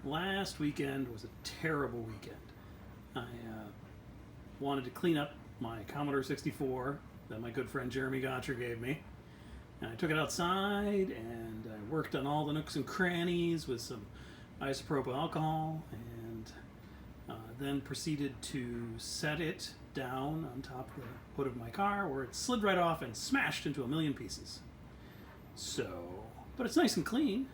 Last weekend was a terrible weekend. I wanted to clean up my Commodore 64 that my good friend Jeremy Gotcher gave me. And I took it outside and I worked on all the nooks and crannies with some isopropyl alcohol and then proceeded to set it down on top of the hood of my car where it slid right off and smashed into a million pieces. But it's nice and clean,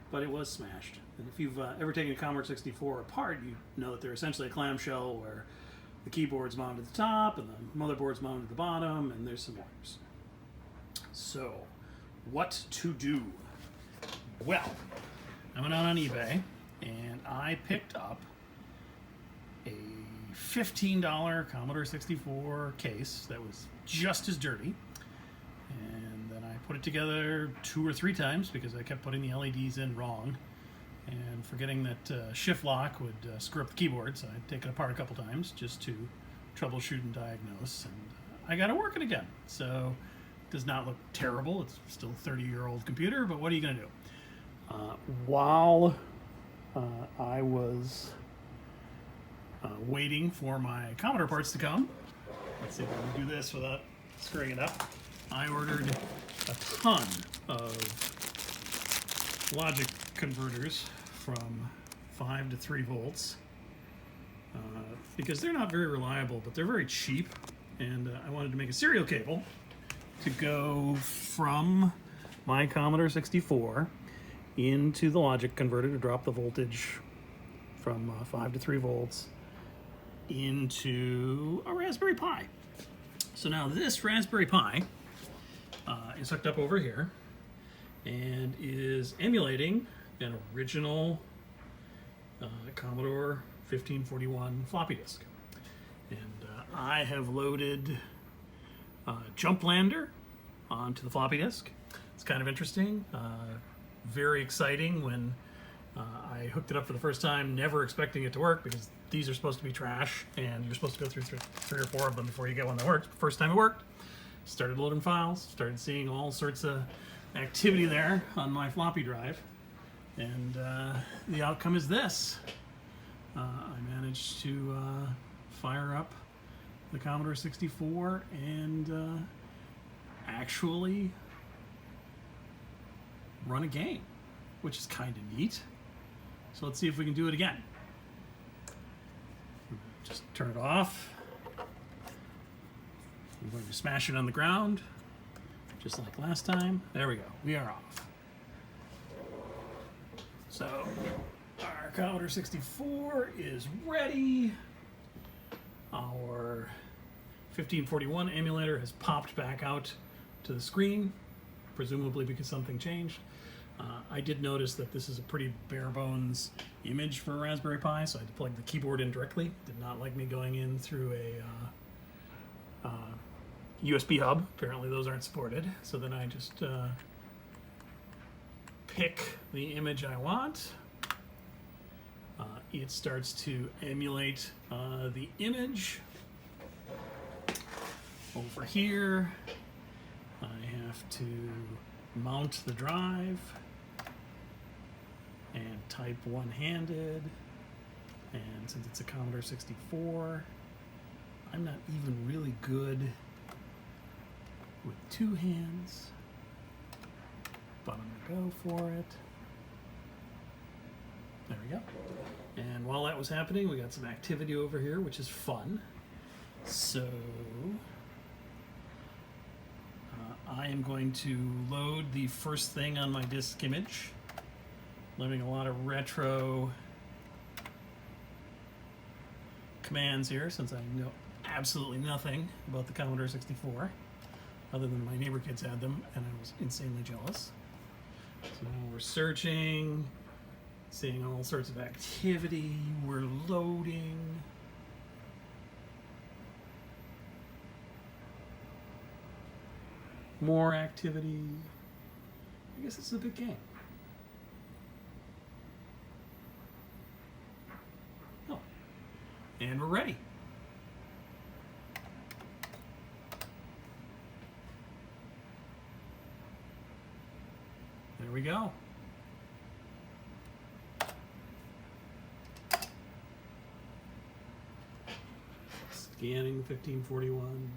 but it was smashed. And if you've ever taken a Commodore 64 apart, you know that they're essentially a clamshell where the keyboard's mounted at the top and the motherboard's mounted at the bottom, and there's some wires. So, what to do? Well, I went out on eBay and I picked up a $15 Commodore 64 case that was just as dirty. And then I put it together 2 or 3 times because I kept putting the LEDs in wrong and forgetting that shift lock would screw up the keyboard, so I'd take it apart a couple times just to troubleshoot and diagnose, and I got it working again. So it does not look terrible. It's still a 30-year-old computer, but what are you going to do? While I was waiting for my Commodore parts to come, let's see if I can do this without screwing it up, I ordered a ton of logic converters from 5 to 3 volts because they're not very reliable, but they're very cheap, and I wanted to make a serial cable to go from my Commodore 64 into the logic converter to drop the voltage from 5 to 3 volts into a Raspberry Pi. So now this Raspberry Pi is hooked up over here and is emulating an original Commodore 1541 floppy disk. And I have loaded Jumplander onto the floppy disk. It's kind of interesting, very exciting when I hooked it up for the first time, never expecting it to work because these are supposed to be trash and you're supposed to go through 3 or 4 of them before you get one that works. First time it worked, started loading files, started seeing all sorts of activity there on my floppy drive, and the outcome is this. I managed to fire up the Commodore 64 and actually run a game, which is kind of neat. So let's see if we can do it again. Just turn it off. I'm going to smash it on the ground, just like last time. There we go. We are off. So our Commodore 64 is ready. Our 1541 emulator has popped back out to the screen, presumably because something changed. I did notice that this is a pretty bare bones image for a Raspberry Pi, so I had to plug the keyboard in directly. Did not like me going in through a USB hub. Apparently those aren't supported. So then I just pick the image I want. It starts to emulate the image. Over here, I have to mount the drive and type one-handed. And since it's a Commodore 64, I'm not even really good with 2 hands, but I'm gonna go for it. There we go. And while that was happening, we got some activity over here, which is fun. So I am going to load the first thing on my disk image. Learning a lot of retro commands here since I know absolutely nothing about the Commodore 64 other than my neighbor kids had them and I was insanely jealous. So now we're searching, seeing all sorts of activity, we're loading. More activity. I guess it's a big game. Oh, and we're ready. There we go. Scanning 1541.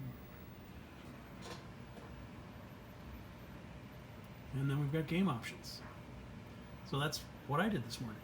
And then we've got game options. So that's what I did this morning.